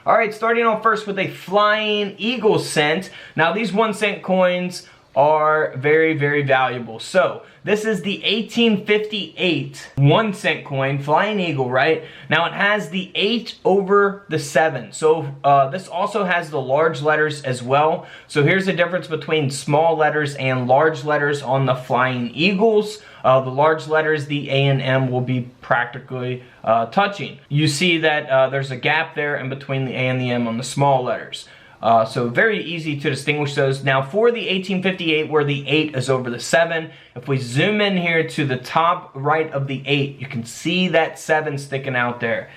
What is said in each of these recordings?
All right, starting off first with a Flying Eagle cent. Now these 1 cent coins are very, very valuable. So this is the 1858 1 cent coin, Flying Eagle, right? Now it has the 8 over the 7. So this also has the large letters as well. So here's the difference between small letters and large letters on the Flying Eagles. The large letters, the A and M, will be practically touching. You see that there's a gap there in between the A and the M on the small letters. So very easy to distinguish those. Now for the 1858, where the 8 is over the 7, if we zoom in here to the top right of the 8, you can see that 7 sticking out there.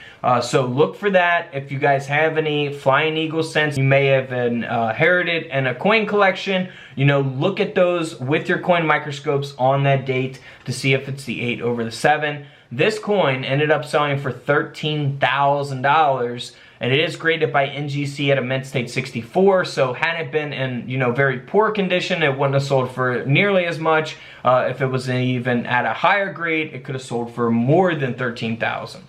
So look for that. If you guys have any Flying Eagle cents you may have inherited in a coin collection, you know, look at those with your coin microscopes on that date to see if it's the 8 over the 7. This coin ended up selling for $13,000. And it is graded by NGC at a mint state 64, so had it been in, you know, very poor condition, it wouldn't have sold for nearly as much. If it was even at a higher grade, it could have sold for more than $13,000.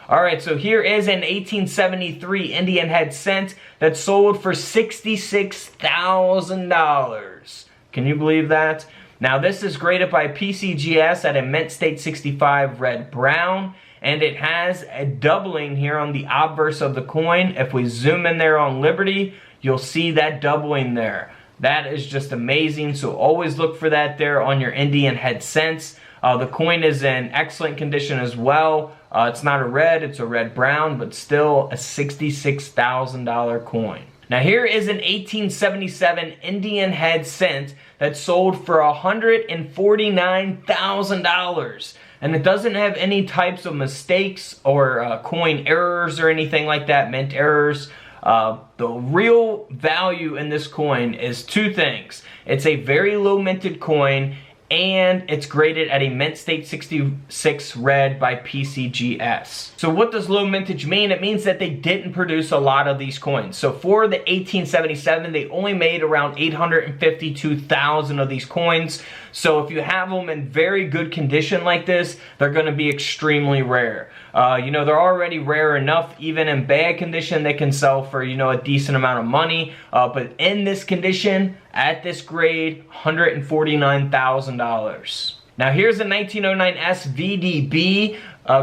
All right, so here is an 1873 Indian head cent that sold for $66,000. Can you believe that? Now this is graded by PCGS at a mint state 65 red brown. And it has a doubling here on the obverse of the coin. If we zoom in there on Liberty, you'll see that doubling there. That is just amazing. So always look for that there on your Indian head cents. The coin is in excellent condition as well. It's not a red, it's a red brown, but still a $66,000 coin. Now here is an 1877 Indian head cent that sold for $149,000. And it doesn't have any types of mistakes or coin errors or anything like that, mint errors. The real value in this coin is 2 things. It's a very low minted coin, and it's graded at a mint state 66 red by PCGS. So what does low mintage mean? It means that they didn't produce a lot of these coins. So for the 1877, they only made around 852,000 of these coins. So if you have them in very good condition like this, they're going to be extremely rare. You know, they're already rare enough. Even in bad condition, they can sell for, you know, a decent amount of money. But in this condition, at this grade, $149,000. Now here's a 1909 SVDB,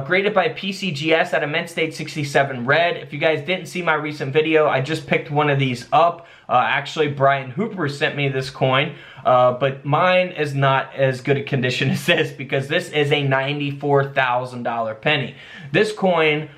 graded by PCGS at a mint state 67 red. If you guys didn't see my recent video, I just picked one of these up. Actually, Brian Hooper sent me this coin, but mine is not as good a condition as this because this is a $94,000 penny. This coin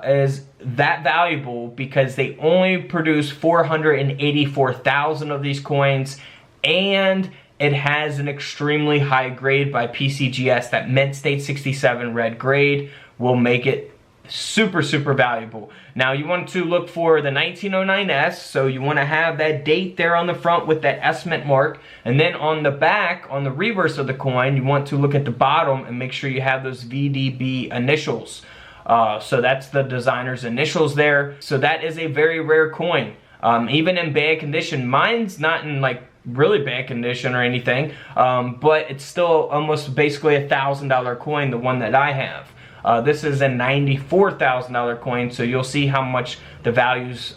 is that valuable because they only produce 484,000 of these coins, and it has an extremely high grade by PCGS. That mint state 67 red grade will make it super, super valuable. Now you want to look for the 1909S, so you want to have that date there on the front with that S mint mark, and then on the back, on the reverse of the coin, you want to look at the bottom and make sure you have those VDB initials. So that's the designer's initials there. So that is a very rare coin. Even in bad condition. Mine's not in like really bad condition or anything, but it's still almost basically $1,000 coin, the one that I have. This is a $94,000 coin, so you'll see how much the values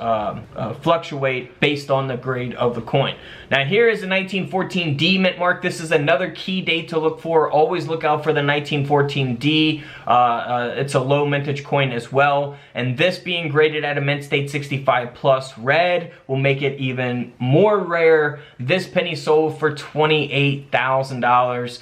fluctuate based on the grade of the coin. Now here is the 1914 D mint mark. This is another key date to look for. Always look out for the 1914 D. It's a low mintage coin as well, and this being graded at a mint state 65 plus red will make it even more rare. This penny sold for $28,000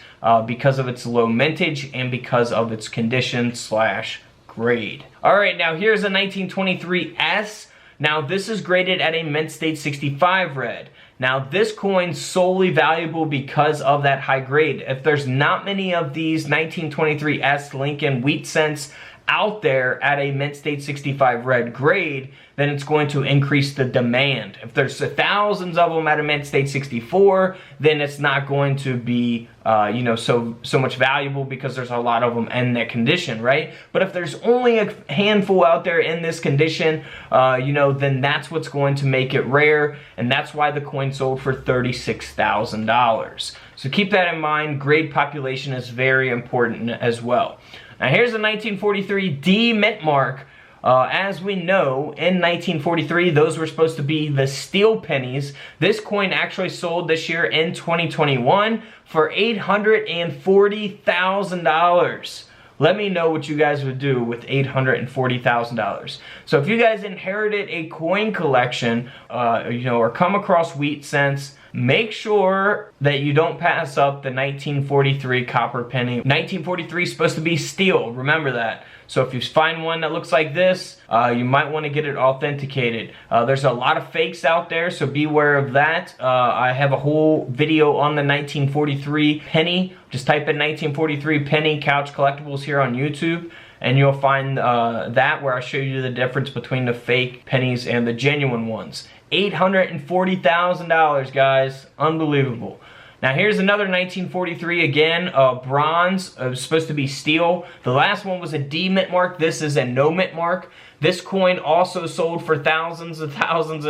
because of its low mintage and because of its condition slash grade. Alright, now here's a 1923 S. Now this is graded at a mint state 65 red. Now this coin's solely valuable because of that high grade. If there's not many of these 1923 S Lincoln wheat cents out there at a mint state 65 red grade, then it's going to increase the demand. If there's thousands of them at a mint state 64, then it's not going to be you know, so much valuable because there's a lot of them in that condition, right? But if there's only a handful out there in this condition, you know, then that's what's going to make it rare, and that's why the coin sold for $36,000. So keep that in mind. Grade population is very important as well. Now here's a 1943 D mint mark. As we know, in 1943, those were supposed to be the steel pennies. This coin actually sold this year in 2021 for $840,000. Let me know what you guys would do with $840,000. So if you guys inherited a coin collection, or come across wheat cents, make sure that you don't pass up the 1943 copper penny. 1943 is supposed to be steel, remember that. So if you find one that looks like this, you might want to get it authenticated. There's a lot of fakes out there, so beware of that. I have a whole video on the 1943 penny. Just type in 1943 penny couch collectibles here on YouTube, and you'll find that where I show you the difference between the fake pennies and the genuine ones. $840,000, guys. Unbelievable. Now here's another 1943 again, bronze, supposed to be steel. The last one was a D mint mark. This is a no mint mark. This coin also sold for thousands of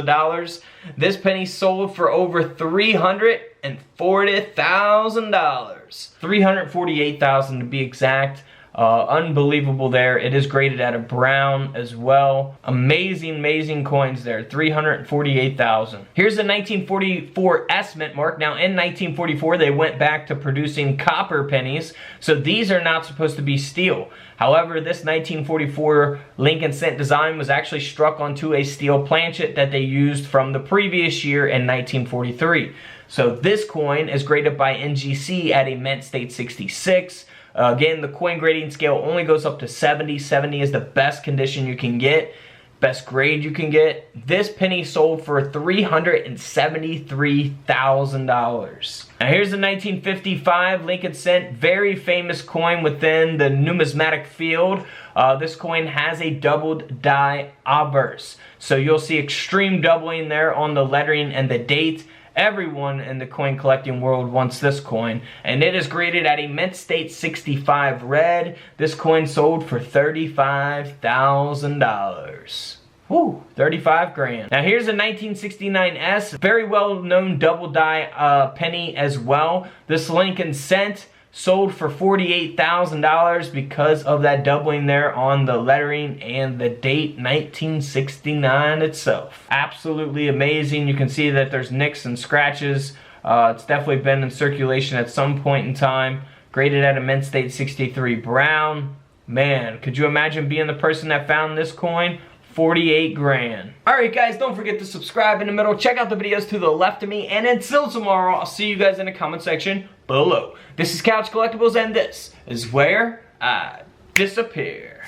dollars. This penny sold for over $340,000. $348,000 to be exact. Unbelievable there. It is graded at a brown as well. Amazing coins there. $348,000. Here's the 1944 S mint mark. Now in 1944 they went back to producing copper pennies, so these are not supposed to be steel. However, this 1944 Lincoln cent design was actually struck onto a steel planchet that they used from the previous year in 1943. So this coin is graded by NGC at a mint state 66. Again, the coin grading scale only goes up to 70. 70 is the best condition you can get, best grade you can get. This penny sold for $373,000. Now here's the 1955 Lincoln cent, very famous coin within the numismatic field. This coin has a doubled die obverse, so you'll see extreme doubling there on the lettering and the date. Everyone in the coin collecting world wants this coin, and it is graded at a mint state 65 red. This coin sold for $35,000. Woo, 35 grand. Now here's a 1969 S, very well known double die penny as well. This Lincoln cent sold for $48,000 because of that doubling there on the lettering and the date 1969 itself. Absolutely amazing. You can see that there's nicks and scratches. It's definitely been in circulation at some point in time. Graded at a mint state 63 brown. Man, could you imagine being the person that found this coin? 48 grand. Alright guys, don't forget to subscribe in the middle. Check out the videos to the left of me. And until tomorrow, I'll see you guys in the comment section below. This is Couch Collectibles, and this is where I disappear.